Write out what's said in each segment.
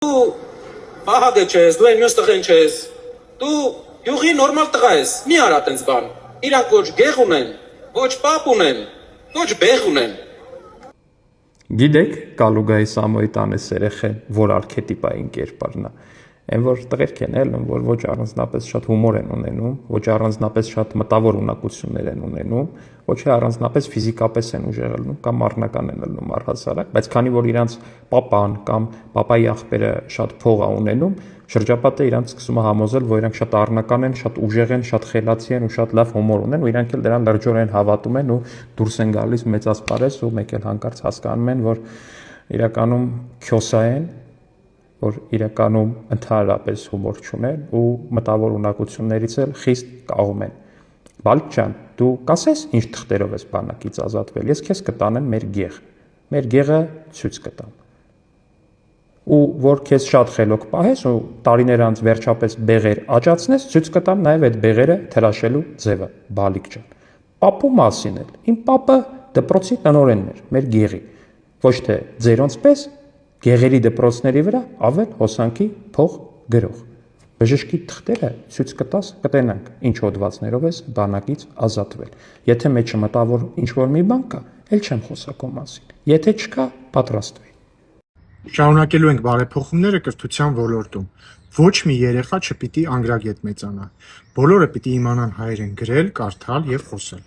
Դու ահագը չես, դու այն մյուս տղեն չես, դու յուղի նորմալ տղա ես, մի արա տենց բան, իրանք ոչ գեղ ունեն, ոչ պապ ունեն, ոչ բեղ ունեն։ Գիտեք Կալուգայի Սամոյի տանես երեխեն, որ արքետիպային կերպարն է, այն որ տղերք են էլ, որ ոչ առանձնապես շատ հումոր են ունենում, ոչ առանձնապես շատ մտավոր ունակություններ են ունենում, ոչ առանձնապես ֆիզիկապես են ուժեղ ելնում կամ առնական են ելնում առհասարակ, բայց քանի որ իրանց պապան կամ պապայի աղբերը շատ փող է ունենում, շրջապատը իրանց սկսում է համոզել, որ իրանք շատ առնական են, շատ ուժեղ են, շատ խելացի են ու շատ լավ հումոր ունեն, ու իրանք էլ դրան լրջորեն հավատում են ու դուրս են գալիս մեծասպարես ու մեկ էլ հանկարծ հասկանում են, որ իրականում քյոսա են, որ իրականում ընդհանրապես հումոր չունեն ու մտավոր ունակություններից էլ խիստ կաղում են։ Բալիկ ջան, դու կասես ինչ թղթերով ես բանակից ազատվել, ես քեզ կտանեմ մեր գեղ, մեր գեղը ցույց կտամ։ Ու որ քեզ շատ խելոք պահես ու տարիներ անց վերջապես բեղեր աճացնես, ցույց կտամ նաև այդ բեղերը թրաշելու ձևը, բալիկ ջան։ Պապու մասին էլ, իմ պապը դպրոցի տնօրենն էր, մեր գեղի, ոչ թե ձերոնց պես գեղերի դպրոցների վրա ավել հոսանքի փող գրող։ Բժշկի թղթերը ցույց կտաս, կտենանք ինչ հոդվածներով ես բանակից ազատվել։ Եթե մեջը մտավոր ինչ-որ մի բան կա, էլ չեմ խոսա քո մասին։ Եթե չկա, պատրաստվի։ Շարունակելու ենք բարեփոխումները կրթության ոլորտում։ Ոչ մի երեխա չպիտի անգրագետ մեծանա։ Բոլորը պիտի իմանան հայերեն գրել, կարդալ եւ խոսել։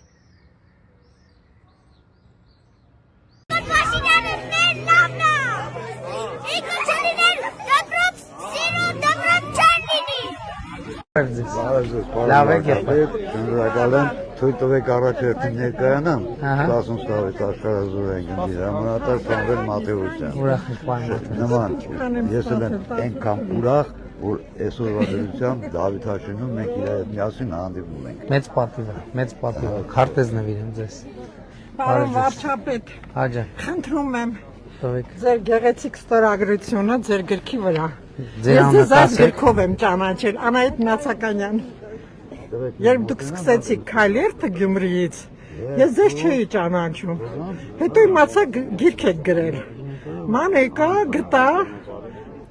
Լավ եք եղբայր, շնորհակալ եմ, թույլ տվեք առաջերտին ներկայանամ, 10 տարի աշխարհազոր ենք ինձ հրամանատար Սամվել Մատեոսյան։ Ուրախ եք պարոն։ Նման, ես էլ եմ այնքան ուրախ, որ այսօրվա դրությամբ Դավիթ Հաշինում մենք իրար հետ միասին հանդիպում ենք։ Մեծ պատիվ է, քարտեզ նվիրեմ ձեզ։ Պարոն վարչապետ, խնդրում եմ ձեր գեղեցիկ ստորագրությունը ձեր գրքի վրա։ Ես ձեզ այս գրքով եմ ճանաչել, Անահիտ Նացականյան։ Երբ դուք սկսեցիք քայլերթը Գյումրիից, ես ձեզ չէի ճանաչում։ Հետո իմացա գիրք եք գրել։ Ման եկա, գտա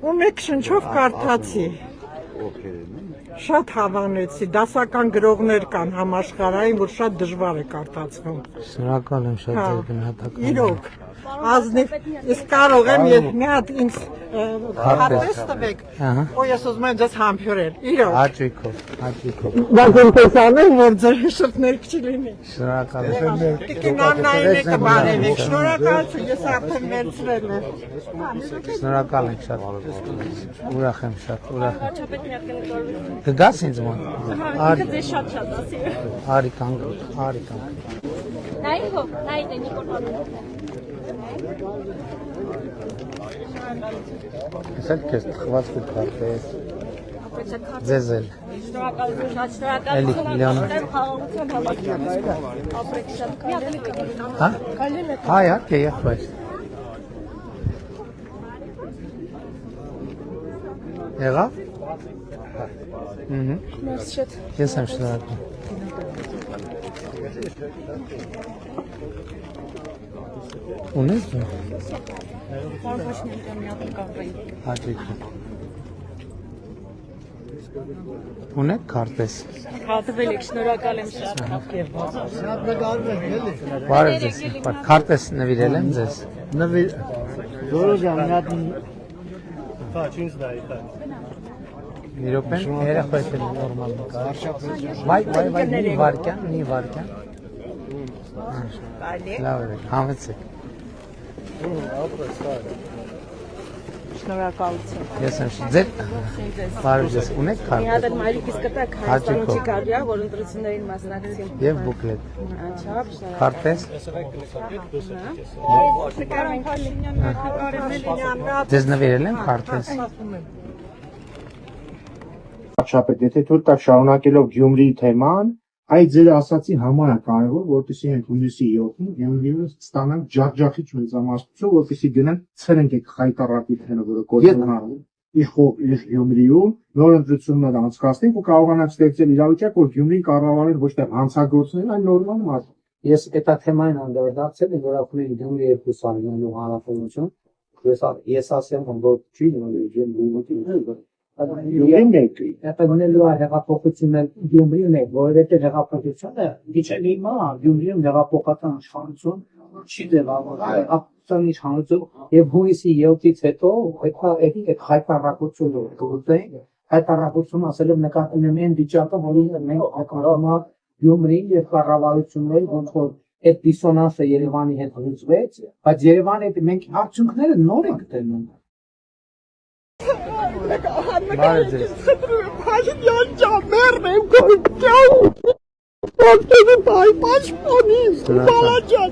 ու մեկ շնչով կարդացի։ Շատ հավանեցի, դասական գրողներ կան համաշխարհային, որ շատ դժվար է կարդացվում։ Շնորհակալ եմ շատ ձեր գնահատականը։ Իրոք, ազնիվ, իսկ կարող եմ մի հատ ինձ քարտեզ տվեք, ու ես ուզում եմ ձեզ համբուրել, իրոք։ Հաճույքով։ Բայց ինքս անեմ, որ ձեր հիշողներ չլինի։ Շնորհակալ եմ։ Տիկին Աննային եկը բարևեք, շնորհակալություն, ես արդեն վերցրել եմ։ Շնորհակալ եմ շատ։ Ուրախ եմ շատ, ուրախ եմ։ Կգաս ինձ մոտ։ Ինքը ձեզ շատ ասի։ Արի կանգ։ Նայ հո, նայ դե Նիկոլ։ Իսկ քեզ թխված կքարտես։ Ձեզ էլ։ Շնորհակալություն, շատ շնորհակալություն։ Էլի Լեոն։ Խաղաղության հավաքական։ Ապրեք շատ քալի։ Հա? Հա, իհարկե, եղբայր։ Եղավ։ Մերսի շատ։ Ես եմ շնորհակալ։ Ունես դու։ Հաճույքով։ Ունեք քարտեզ։ Հատվել եք, շնորհակալ եմ շատ։ Բարև ձեզ։ Քարտեզ նվիրել եմ ձեզ։ Մի րոպե, երեխայք են նորմալ նկար։ Վայ, մի վարկյան։ Լավ է, համեցեք։ Շնորհակալություն։ Ես եմ ձեր։ Բարև ձեզ, ունեք Մի հատ քարտեզ։ էլ մայրիկիս կտակ Հայաստանի չի կարելի, որ ընտրություններին մասնակցին։ Եվ բուկլետ։ Անչափ շնորհակալ։ Քարտեզ։ Շնորհակալ Ձեզ նվիրել եմ քարտեզ։ Շապետ, եթե թույլ տաք շարունակելով Գյումրիի թեման, այդ ձեր ասացի համար է կարևոր, որպեսզի մենք հունիսի 7-ին Գյումրիում ստանանք ջախջախիչ մեծամասնություն, որպեսզի գնանք ցրենք այդ խայտարակի թենը, որը կոչվում է իր Գյումրիում, նոր ընտրություններ անցկացնենք ու կարողանանք ստեղծել իրավիճակ, որ Գյումրիի կառավարեն ոչ թե հանցագործներ, այլ նորմալ մարդ։ Ես էտա թեմային անդրադարձել եմ, որ ապրում եմ Գյումրի 2 տարի հանրապետություն, Ես ասեմ, որ չի նույն բունտի Եթե գնելու է հեղափոխությունը Գյումրիում է, որովհետև հեղափոխությունը դիչել հիմա Գյումրիում հեղափոխական իշխանություն չի ձևավորվել, հեղափոխության իշխանություն եւ հույսի 7-ից հետո այդ հայտարարությունը գտենք, հայտարարությունը ասելով նկատի ունեմ այն վիճակը, որին մենք ակնկալում Գյումրիին եւ կառավարությունները ոնց որ այդ դիսոնանսը Երևանի հետ լուծվեց, բայց Երևանի հետ մենք արդյունքները նոր ենք տենում։ Փաշինյան ջամերն եմ գոհ Ո՞նց պաշտպանիս, բալաջան,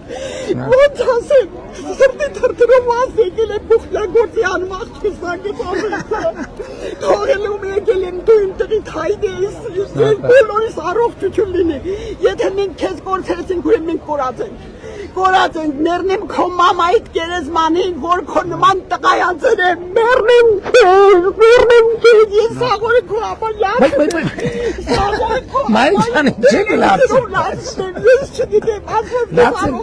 ո՞նց ասեմ, սրտի թրթրով ասել եկել է փոխլագործի անմաղթ կսակեց ամենքը, թողելում եկել եմ դու իմ տղիդ հայդ ես, ես բոլորիս առողջություն լինի, եթե մենք քեզ կորցրեցինք, ուրեմն մենք կորած ենք, մեռնեմ քո մամայիդ գերեզմանին, որ քո նման տղայանցեր է, մեռնեմ քեզ, ես սաղորը քո համար Մայրջանի չեք լացում։ Ես չգիտեմ, ասում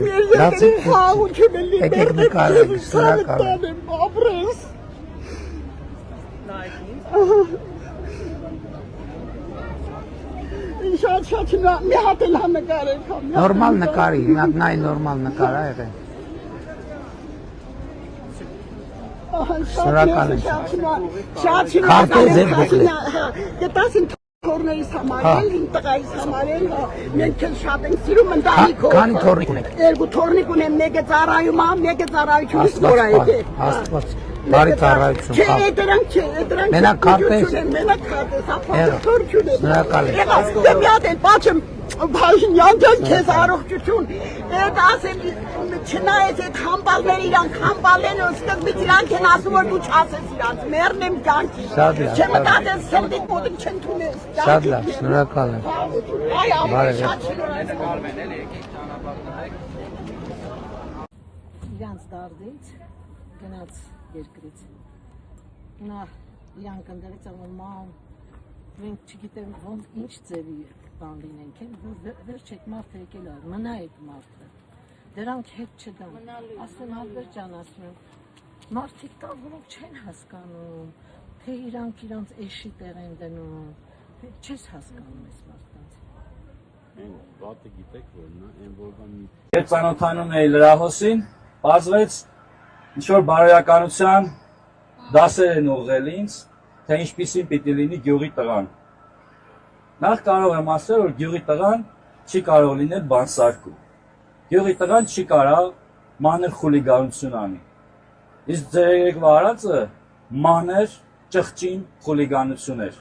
մեր երկրի խաղաղություն է լինել, սարդան եմ ապրես։ Շատ մի հատ էլ նկար եք համ։ Նորմալ նկարի, նայ նորմալ նկար ա եղել։ Շնորհակալ եմ։ Շատ շնորհակալ եմ։ Գտաս իմ թորներից համարել, իմ տղայիս համարել, մենք էլ շատ ենք սիրում ընտանիքով։ Քանի թորնիկ ունեք։ 2 թորնիկ ունեմ, մեկը ծառայում ա, մեկը ծառայությունից նորա եկել։ Աստված, բարի ծառայություն։ Չէ, դրանք չէ, դրանք։ Մենակ քարտեզ։ Մենակ քարտեզ, ապահովություն եմ։ Շնորհակալ եմ։ Մի հատ էլ բացեմ Փաշինյան ջան, քեզ առողջություն։ Այդ ասեմ, չնայած այդ համբալները իրանք համբալեն ու սկզբից իրանք են ասում, որ դու չասես իրանք, մեռնեմ կյանքի։ Չմտածես սրտիդ մոտիկ չեն թունես։ Շատ լավ, շնորհակալ եմ։ Այ ամեն շատ շնորհակալ։ Իրանց դարձից գնաց երկրից։ Նա իրանք ընդերից ամոման մենք չգիտեմ ոնց ինչ ձևի բան լինենք, վերջ այդ մարդը եկել է, մնա այդ մարդը, դրանք հետ չդան, ասում Ալբերտ ջան, ասում եմ, մարդիկ կան, որոնք չեն հասկանում, թե իրանք իրանց էշի տեղ են դնում, չես հասկանում այս մարդկանց։ Են վատը գիտեք, որ նա են որվան մի... Երբ ծանոթանում էի լրահոսին, պարզվեց ինչ-որ բարոյականության դասեր են ուղղել ինձ, թե ինչպիսին պիտի լինի գյուղի տղան։ Նախ կարող եմ ասել, որ գյուղի տղան չի կարող լինել բանսարկու։ Գյուղի տղան չի կարող մանր խուլիգանություն անի։ Իսկ ձեր երեկվա արածը մանր ճղճին խուլիգանություն էր։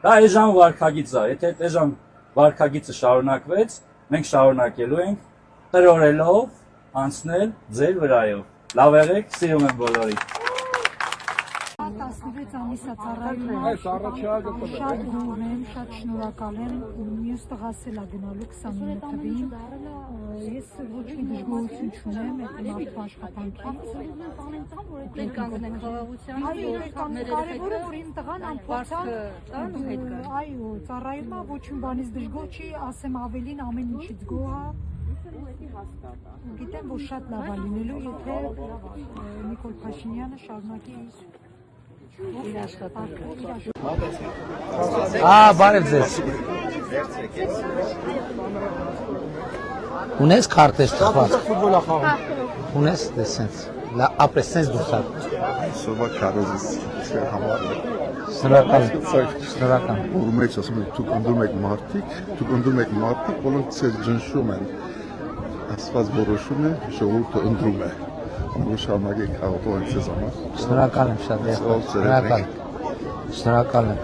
Դա էժան վարքագիծ է, եթե այդ էժան վարքագիծը շարունակվեց, մենք շարունակելու ենք տրորելով անցնել ձեր վրայով։ Լավ եղեք, սիրում եմ բոլորի։ 16 ամիսա ծառայում եմ, շատ գոհ եմ, շատ շնորհակալ եմ, մյուս տղաս էլ ա գնալու 29 թվին, ես ոչ մի դժգոհություն չունեմ այդ մարդու աշխատանքից։ Մենք կանգնենք խաղաղության, կարևորը որ իմ տղան ամփոփան, այո, ծառայում է, ոչ մի բանից դժգոհ չի, ասեմ ավելին ամեն ինչից գոհ է։ Գիտեմ, որ շատ լավ է լինելու, եթե Նիկոլ Փաշինյանը շարունակի իր աշխատանքը։ Բարև ձեզ։ Ունես քարտեզ տխված։ Ունես դեսենց։ Ապրես սենց դուսակ։ Սովա քարոզից համար։ Շնորհակալ եմ։ Որ մեջ ասում եմ դուք ընդունում եք մարդիկ, որոնք ցեզ ջնշում են։ Աստված որոշում է, ժողովուրդը ընտրում է։ Որ շարունակեք հավատալ ցեզ համար։ Շնորհակալ եմ շատ եղբայր։ Շնորհակալ եմ։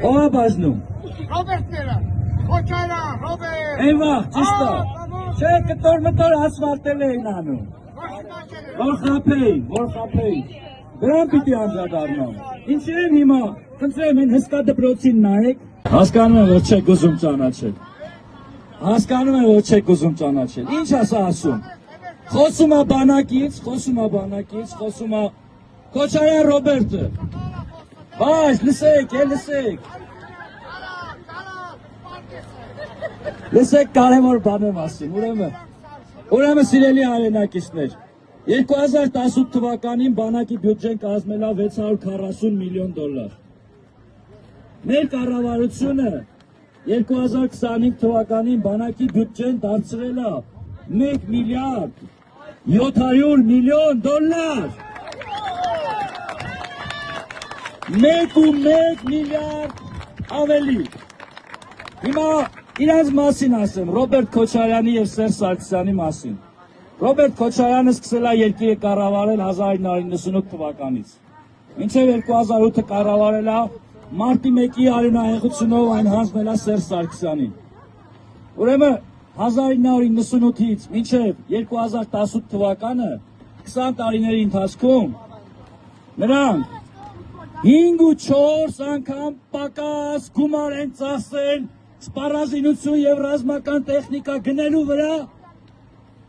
Ո՞վ է բաժնում։ Ռոբերտները, Խոչարը, Ռոբերտ։ Էվա, ճիշտ է։ Չէ, կտոր-մտոր ասֆալտել էին անում։ Որ խափեին։ Դրան պիտի անդրադառնամ։ Ինչի եմ հիմա, խնդրեմ են հսկա դպրոցին նայեք։ Հասկանում եմ, որ չեք ուզում ճանաչել։ Ինչ ասա ասում։ Խոսում է բանակից, Քոչարյան Ռոբերտը։ Բայց լսեք։ Լսեք կարևոր բանի մասին, ուրեմն սիրելի հայրենակիցներ, 2018 թվականին բանակի բյուջեն կազմել է $640 միլիոն։ Մեր կառավարությունը 2025 թվականին բանակի բյուջեն դարձրել է $1 միլիարդ 700 միլիոն։ 1.1 միլիարդ ավելի։ Հիմա իրանց մասին ասեմ, Ռոբերտ Քոչարյանի եւ Սերժ Սարգսյանի մասին։ Ռոբերտ Քոչարյանը սկսել է երկիրը կառավարել 1998 թվականից։ Մինչև 2008-ը կառավարել է մարտի 1-ի արյունահեղությունով այն հանձնել է Սերժ Սարգսյանին։ Ուրեմն 1998-ից մինչև 2018 թվականը 20 տարիների ընթացքում նրանք 5 ու 4 անգամ պակաս գումար են ծախսել սպառազինություն եւ ռազմական տեխնիկա գնելու վրա,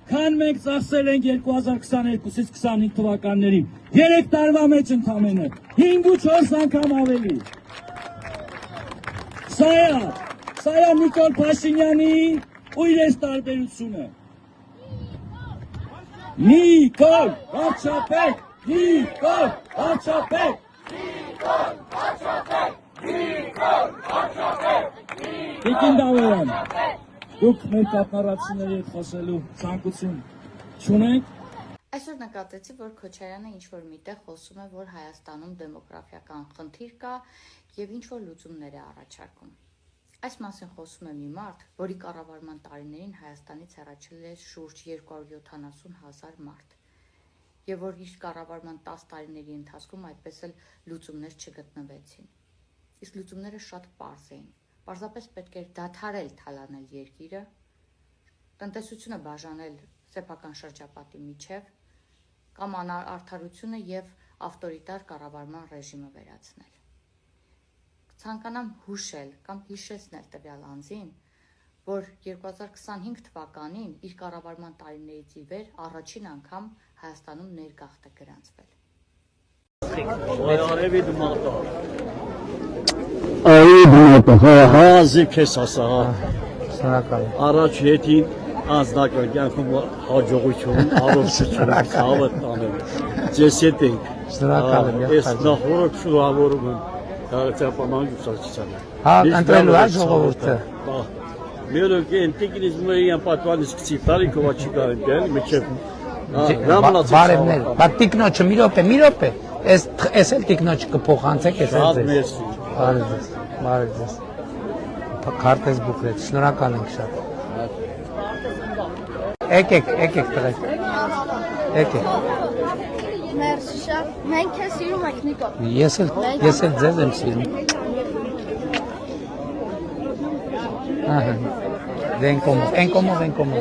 քան մենք ծախսել ենք 2022-ից 25 թվականներին։ 3 տարվա մեջ ընդամենը 5 ու 4 անգամ ավելի։ Սա է Նիկոլ Փաշինյանի ու իրենց տարբերությունը։ Նիկոլ Վարչապետ, Նիկոլ Վարչապետ, Նիկոլ Վարչապետ, Նիկոլ Վարչապետ։ Տիկին Դավոյան, դուք մեր կապնարացիների հետ խոսելու ցանկություն չունեք։ Այսօր նկատեցի, որ Քոչարյանը ինչ-որ միտեղ խոսում է, որ Հայաստանում դեմոգրաֆիական խնդիր կա եւ ինչ-որ լուծումներ է առաջարկում։ Այս մասին խոսում է մի մարդ, որի կառավարման տարիներին Հայաստանից հեռացել է շուրջ 270,000 մարդ, եւ որ իր կառավարման 10 տարիների ընթացքում այդպես էլ լուծումներ չգտնվեցին։ Իսկ լուծումները շատ պարզ էին։ Պարզապես պետք էր դադարել թալանել երկիրը, տնտեսությունը բաժանել սեփական շրջապատի միջև, կամ արդարությունը եւ ավտորիտար կառավարման ռեժիմը վերացնել։ Ցանկանամ հուշել կամ հիշեցնել տվյալ անձին, որ 2025 թվականին իր կառավարման տարիներից ի վեր առաջին անգամ Հայաստանում ներգաղթ է գրանցվել։ Զիքես ասա, առաջ հետին անձնական կյանքում հաջողություն, առողջություն, ցավը տանել։ Ձեզ հետ ենք։ Այս նախորդ շնորհավորում եմ Կարծապանան ուսուցիչն է։ Հա, ընտրելու է ժողովուրդը։ Մերոք ինտեգրիզմի պատվանից կցիֆարի կոչի կարեն դել միջև բարևներ։ Բա տիկնոջը մի րոպե։ Էս էլ տիկնոջը կփոխանցեք էս ձեզ։ Բարև ձեզ։ Քարտեզ բուկլետ, շնորհակալ ենք շատ։ Եկեք տղեկ։ Եկեք։ Մերսի շատ, մենք քեզ սիրում ենք Նիկոլ։ Ես էլ ձեզ եմ սիրում։ Ահա։ Են կոմով։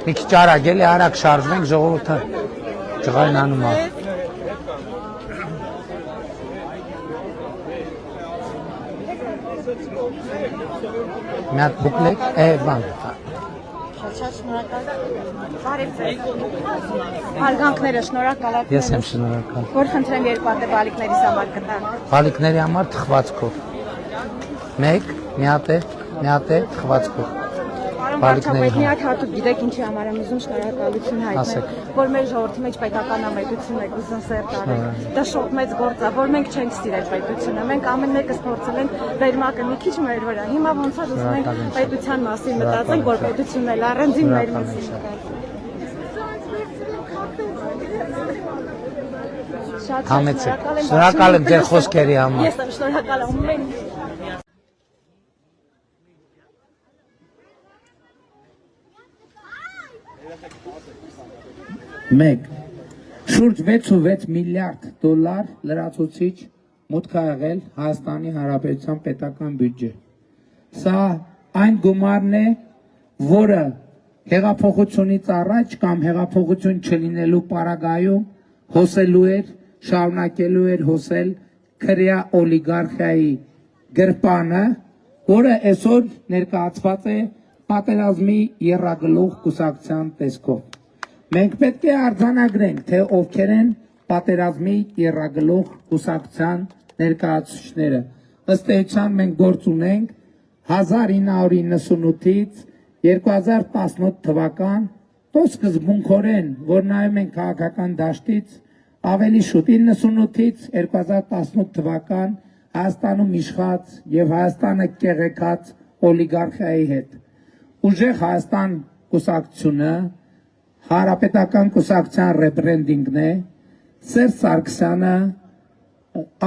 Մի քիչ արագ էլի արագ շարժվենք ժողովուրդը ջղայնանում է։ Մի հատ բուկլետ, բան։ Շնորհակալ։ Բարև ձեզ։ Հարգանքները շնորհակալ եք։ Ես եմ շնորհակալ։ Որ խնդրեմ երկու հատ բալիկներիս համար կտան։ Բալիկների համար թխվածքով։ Մի հատ է թխվածքով։ Բալիկների մի հատ հատուկ գիտեք ինչի համար եմ ուզում շնորհակալություն հայտնել, որ մեր ժողովրդի մեջ պետական ամետություն եք ուզում սեր տարել։ Դա շատ մեծ գործ է, որ մենք չենք սիրել պետությունը։ Մենք ամեն մեկս փորձել ենք վերմակը մի քիչ մեր վրա։ Հիմա ոնց է ուզում ենք պետության մասին մտածենք, որ պետությունն էլ առանձին մեր մասին Համեցեք։ Շնորհակալ եմ ձեր խոսքերի համար։ Ես եմ շնորհակալ ամեն Մեկ շուրջ 6.6 միլիարդ դոլար լրացուցիչ մուտք է եղել Հայաստանի Հանրապետության պետական բյուջե։ Սա այն գումարն է, որը հեղափոխությունից առաջ կամ հեղափոխություն չլինելու պարագայում հոսելու էր, շարունակելու էր հոսել քրեա օլիգարխիայի գրպանը, որը այսօր ներկայացված է պատերազմի եռագլուխ կուսակցության տեսքով։ Մենք պետք է արձանագրենք, թե ովքեր են պատերազմի եռագլուխ կուսակցության ներկայացուցիչները։ Ըստ էության մենք գործ ունենք 1998-ից 2018 թվական տոս սկզբունքորեն, որ նայում են քաղաքական դաշտից, ավելի շուտ 98-ից 2018 թվական Հայաստանում իշխած եւ Հայաստանը կեղեքած օլիգարխիայի հետ։ Ուժեղ Հայաստան կուսակցությունը Հանրապետական կուսակցության ռեբրենդինգն է, Սերժ Սարգսյանը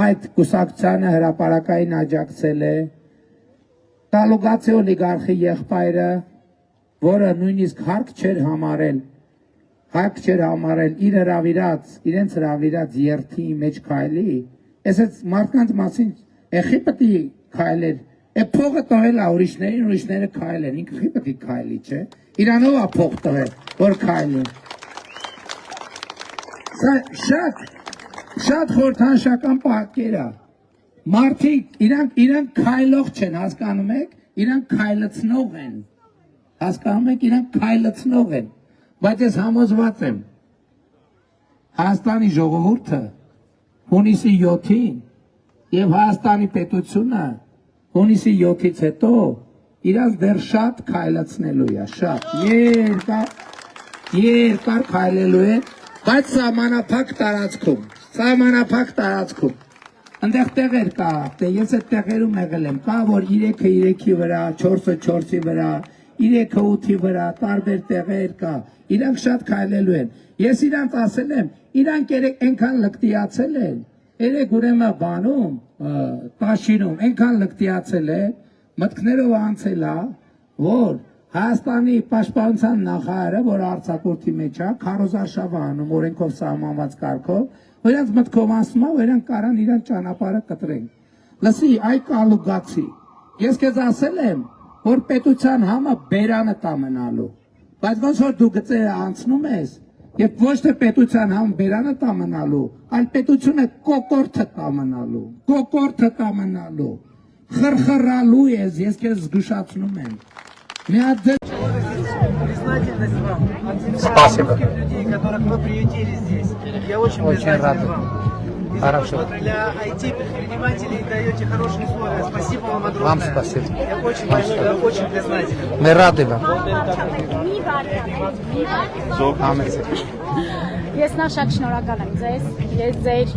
այդ կուսակցությանը հրապարակային աջակցել է, Կալուգացի օլիգարխի եղբայրը, որը նույնիսկ հարկ չէր համարել իրենց հրավիրած երթի մեջ քայլի, այս մարդկանց մասին ეხի պետք է քայլեր, փողը տվել է ուրիշներին, ուրիշները քայլեն, ինքը պետք է քայլի, չէ, իրանով է փող տվել, որ քայլի։ Սա շատ խորհրդանշական պատկեր է։ Մարդիկ իրանք քայլող չեն, հասկանում եք, իրանք քայլեցնող են, հասկանում եք, իրանք քայլեցնող են, բայց ես համոզված եմ, Հայաստանի ժողովուրդը հունիսի 7-ին եւ Հայաստանի պետությունը հունիսի 7-ից հետո իրանք դեռ շատ քայլեցնելու է, շատ երկար քայլելու է, բայց սահմանափակ տարածքում, ընդեղ տեղեր կա, ես այդ տեղերում եղել եմ, կա որ 3-ը 3-ի վրա, 4-ը 4-ի վրա, 3-ը 8-ի վրա, տարբեր տեղեր կա, իրանք շատ քայլելու են, ես իրանք ասել եմ, իրանք ենքան լկտիացել են, երեք ուրեմն բանում, տաշինում, ենքան լկտիացել են, մտքներով անցել է, որ Հայաստանի պաշտպանության նախարարը, որ արձակուրդի մեջ է, քարոզարշավը անում օրենքով սահմանված կարգով, որ իրանք մտքով անցնում է, որ իրանք կարան իրան ճանապարհը կտրեն։ Լսի, այ կալուգացի, ես քեզ ասել եմ, որ պետության համը բերանը տա մնալու, բայց ոնց որ դու գծերը անցնում ես, եւ ոչ թե պետության համը բերանը տա մնալու, այլ պետությունը կոկորտը տա մնալու, խրխրալու ես քեզ զգուշացնում եմ։ Признательность вам от имени Спасибо. тех людей, которых вы приютили здесь. Я очень признателен вам. И за то, что для IT-предпринимателей даете хорошие условия. Спасибо вам огромное. Вам спасибо. Я очень признателен. Мы рады вам. Ես նա շատ շնորհակալ եմ ձեզ, ես ձեր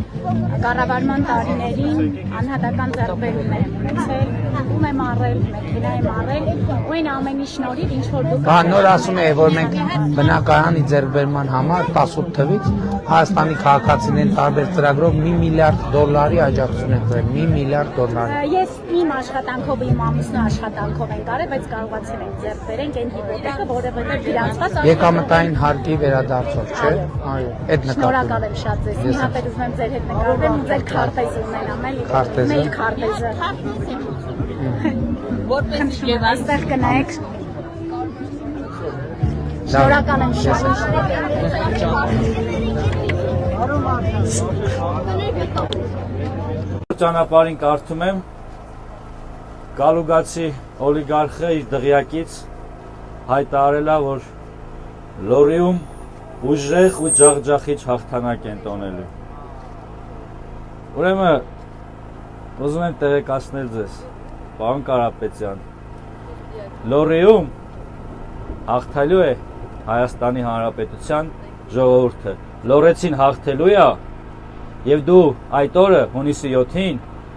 կառավարման տարիներին անհատական ձեռքբերումներ եմ ունեցել, ում եմ առել, մեքենա եմ առել, ու այն ամենի շնորհիվ ինչ որ դուք նոր ասում է, որ մենք բնակարանի ձեռքբերման համար 18 թվից Հայաստանի քաղաքացիներին տարբեր ծրագրով $1 միլիարդ աջակցություն ենք տվել, $1 միլիարդ։ Ես իմ աշխատանքով, իմ ամուսնու աշխատանքով ենք արել, բայց կարողացել ենք ձեռք բերենք այն հիպոթեքը, որովհետև գրանցված Եկամտային հարկի վերադարձով, չէ՞։ Այդ շնորհակալ եմ շատ ձեզ։ Միհապետ ուզում եմ ձեր հետ նկարվեմ ու ձեր քարտեզը ունենամ, էլի։ Մեր քարտեզը։ Որպես եւ այստեղ կնայեք։ Շնորհակալ եմ շատ։ Ճանապարհին կարդում եմ Կալուգացի օլիգարխը իր դղյակից հայտարարել է, որ Լորիում ուժեղ ու ջախջախիչ հաղթանակ են տոնելու։ Ուրեմն ուզում եմ տեղեկացնել ձեզ, պարոն Կարապետյան, Լորիում հաղթելու է Հայաստանի Հանրապետության ժողովուրդը, Լորեցին հաղթելու է, եւ դու այդ օրը հունիսի 7-ին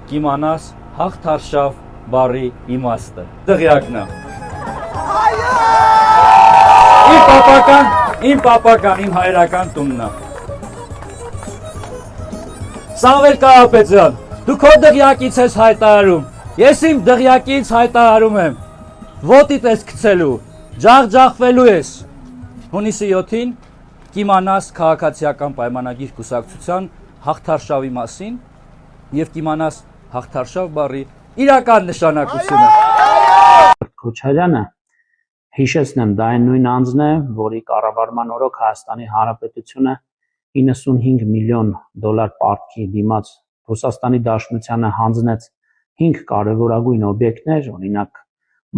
կիմանաս հաղթարշավ բառի իմաստը։ Դղյակն է։ Իմ պապական, իմ հայրական տունն է։ Սամվել Կարապետյան, դու քո դղյակից ես հայտարարում, ես իմ դղյակից հայտարարում եմ, ոտիդ ես գցելու, ջախջախվելու ես։ Հունիսի 7-ին կիմանաս քաղաքացիական պայմանագիր կուսակցության հաղթարշավի մասին եւ կիմանաս հաղթարշավ բառի իրական նշանակությունը։ Քոչարյանը հիշեցնեմ, դա այն նույն անձն է, որի կառավարման օրոք Հայաստանի Հանրապետությունը $95 միլիոն պարտքի դիմաց Ռուսաստանի Դաշնությանը հանձնեց 5 կարևորագույն օբյեկտներ, օրինակ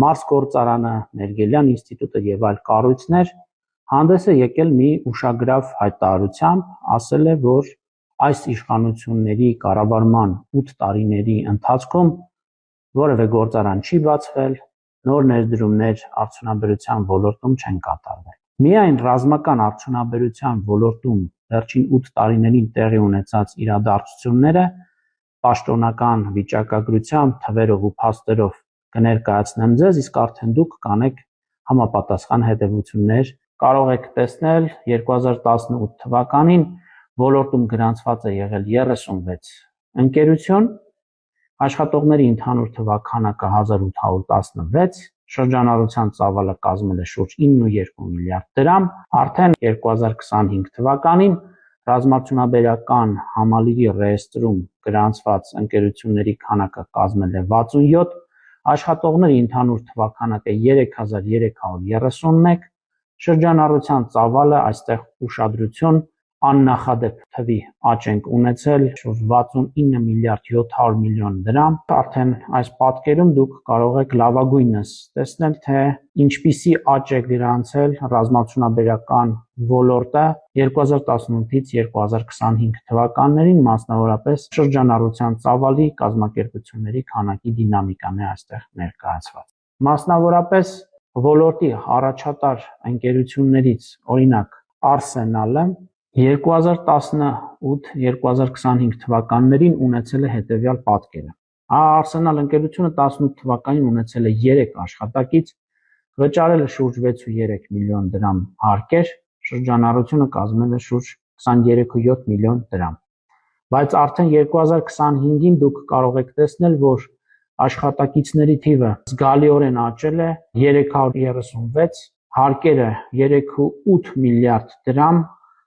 Մարս գործարանը, Մերգելյան ինստիտուտը եւ այլ կառույցներ, հանդես է եկել մի ուշագրավ հայտարարությամբ, ասել է, որ այս իշխանությունների կառավարման 8 տարիների ընթացքում որևէ գործարան չի բացվել, նոր ներդրումներ արդյունաբերության ոլորտում չեն կատարվել։ Միայն ռազմական արդյունաբերության ոլորտում վերջին 8 տարիներին տեղի ունեցած իրադարձությունները պաշտոնական վիճակագրությամբ, թվերով ու փաստերով կներկայացնեմ ձեզ, իսկ արդեն դուք կանեք համապատասխան հետևություններ։ Կարող եք տեսնել 2018 թվականին ոլորտում գրանցված է եղել 36 ընկերություն, աշխատողների ընդհանուր թվաքանակը 1816, շրջանառության ծավալը կազմել է շուրջ 9.2 միլիարդ դրամ, արդեն 2025 թվականին ռազմարդյունաբերական համալիրի ռեեստրում գրանցված ընկերությունների քանակը կազմել է 67, աշխատողների ընդհանուր թվաքանակը 3331, շրջանառության ծավալը այստեղ ուշադրություն աննախադեպ թվի աճ ենք ունեցել շուրջ 69 միլիարդ 700 միլիոն դրամ, արդեն այս պատկերում դուք կարող եք լավագույնս տեսնել, թե ինչպիսի աճ է գրանցել ռազմարդյունաբերական ոլորտը 2018-ից 2025 թվականներին, մասնավորապես շրջանառության ծավալի կազմակերպությունների քանակի դինամիկան է այստեղ ներկայացված։ Մասնավորապես ոլորտի առաջատար ընկերություններից օրինակ Arsenal-ը 2018-2025 թվականներին ունեցել է հետևյալ պատկերը։ Arsenal ընկերությունը 18 թվականին ունեցել է 3 աշխատակից, վճարել է շուրջ 6.3 միլիոն դրամ հարկեր, շրջանառությունը կազմել է շուրջ 23.7 միլիոն դրամ։ Բայց արդեն 2025-ին դուք կարող եք տեսնել, որ աշխատակիցների թիվը զգալիորեն աճել է 336, հարկերը 3.8 միլիարդ դրամ,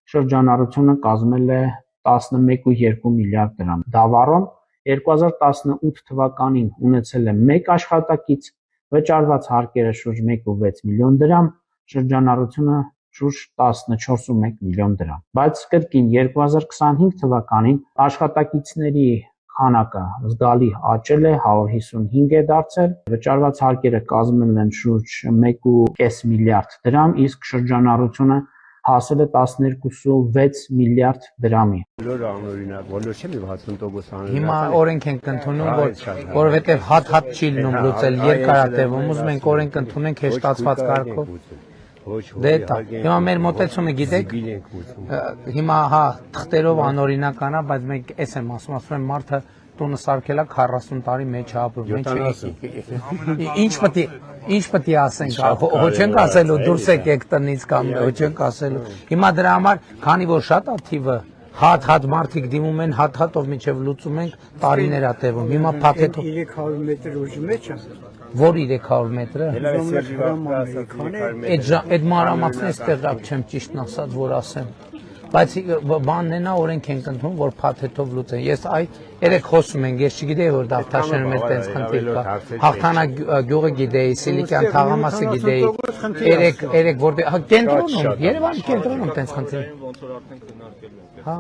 շրջանառությունը կազմել է 11.2 միլիարդ դրամ։ Դավառոն 2018 թվականին ունեցել է 1 աշխատակից, վճարված հարկերը շուրջ 1.6 միլիոն դրամ, շրջանառությունը շուրջ 14.1 միլիոն դրամ։ Բայց կրկին 2025 թվականին աշխատակիցների քանակը զգալի աճել է, 155 է դարձել, վճարված հարկերը կազմել են շուրջ 1.5 միլիարդ դրամ, իսկ շրջանառությունը հասել է 12.6 միլիարդ դրամի։ Հիմա օրենք ենք ընդունում, որովհետև հատ-հատ չի լինում լուծել, երկարատևում, ուզում ենք օրենք ընդունենք հեշտացված կարգով։ Դե դա։ Հիմա մեր մոտեցումը գիտեք, հիմա հա թղթերով անօրինական է, բայց մենք էս եմ ասում եմ մարդը տունը սարքելա 40 տարի մեջ ապրում, ինչ պետք է ասենք, հո չենք ասելու դուրս եկեք տնից կամ հո չենք ասելու։ Հիմա դրա համար, քանի որ շատ է թիվը, հատ մարդիկ դիմում են, հատ-հատով միջև լուծում ենք, տարիներ է տևում։ Հիմա փաթեթով 300 մետր ուժի մեջ է։ Որ 300 մետրը։ Այդ մանրամասն էստեղ չեմ ճիշտն ասած, որ ասեմ։ Բայց բանն է նա օրենք ենք ընդունում, որ փաթեթով լուծեն։ Ես երեք խոսում ենք, ես չգիտեի, որ Դավթաշենում էլ տենց խնդիր կա։ Հաղթանակ գյուղը գիտեի, Սիլիկյան թաղամասը գիտեի, երեք որտեղ կենտրոնում, Երևանի կենտրոնում տենց խնդիր։ Հա,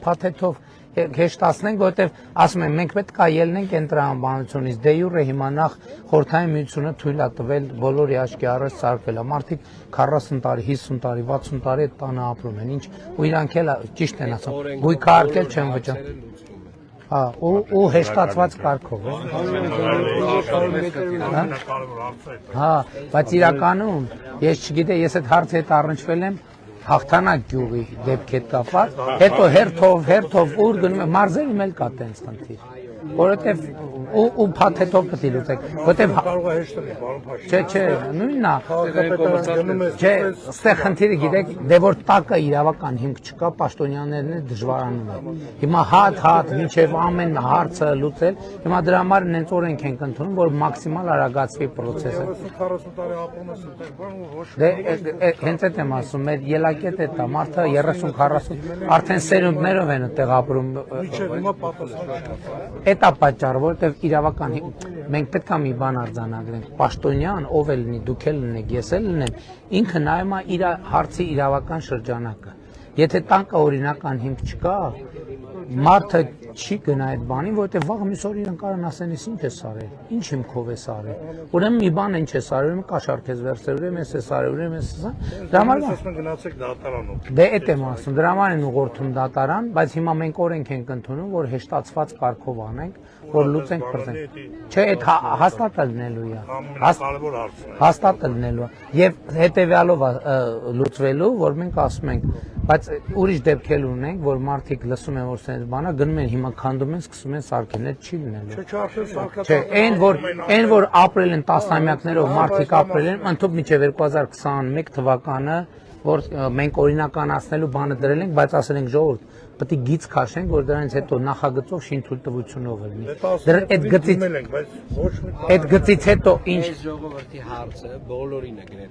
փաթեթով հեշտացնենք, որովհետև ասում եմ, մենք պետք է ելնենք կենտրոնաբանությունից, դե յուրե հիմա նախ Խորհրդային Միությունը թույլ է տվել բոլորի աչքի առաջ սարքվել, մարդիկ 40 տարի, 50 տարի, 60 տարի այդ տանը ապրում են, ինչ ու իրանք էլ ճիշտ են ասում, գույքը արկել չեն վճար։ Հա, ու հեշտացված կարգով, հա, բայց իրականում ես չգիտեի, ես այդ հարցի հետ առնչվել եմ Հաղթանակ գյուղի դեպք հետ կապված, հետո հերթով ուր գնում է, մարզերում էլ կա տենց խնդիր, որովհետև ու փաթեթով պետք է լուծեք, որովհետև չէ, նույնն է, չէ, ստեղ խնդիրը գիտեք, դե որ տակը իրավական հիմք չկա, պաշտոնյաներն էլ դժվարանում են, հիմա հատ մինչև ամեն հարցը լուծել, հիմա դրա համար նենց օրենք ենք ընդունում, որ մաքսիմալ արագացվի պրոցեսը։ Դե հենց այդ եմ ասում, մեր ելակետ է դա, մարդը 30-40, արդեն սերունդներով են այդտեղ ապրում։ Էդ է պատճառը, որովհետև իրավական մենք պետք է մի բան արձանագրենք, պաշտոնյան, ով էլ լինի, դուք էլ լինեք, ես էլ լինեմ, ինքը նայում է իր հարցի իրավական շրջանակը։ Եթե տանկը օրինական հիմք չկա, մարդը չի գնա այդ բանին, որովհետեւ վաղ մյուս օր իրեն կարան ասեն, ինչ ես արել, ինչ հիմքով ես արել։ Ուրեմն մի բան ինչ ես արել, ուրեմն կաշառք ես վերցրել, ուրեմն ես արել, ուրեմն ես սա։ Դրա համար գնացեք դատարանով։ Դե էդ եմ ասում, դրա համար են ուղղորդում դատարան, բայց հիմա մենք օրենք ենք ընդունում, որ հեշտացված կարգով անենք, որ լուծենք բրծենք։ Չէ, այդ հաստատ է լինելու է։ Հաստատ է լինելու է։ Եվ հետեւյալով լուծվելու, որ մենք ասում ենք, բայց ուրիշ դեպքեր ունենք, որ մարդիկ լսում են, որ սենց բանա, գնում են հիմա քանդում են, սկսում են սարքել, այդ չի լինելու։ Չէ, այն որ ապրել են տասնամյակներով, մարդիկ ապրել են, ընդհանուր մինչև 2021 թվականը, որ մենք օրինականացնելու բանը դրել ենք, բայց ասել ենք ժողովուրդ, պետք է գիծ քաշենք, որ դրանից հետո նախագծով շինթույլտվությունով լինի։ Այդ գծից հետո ինչ ժողովրդի հարցը բոլորին է գրել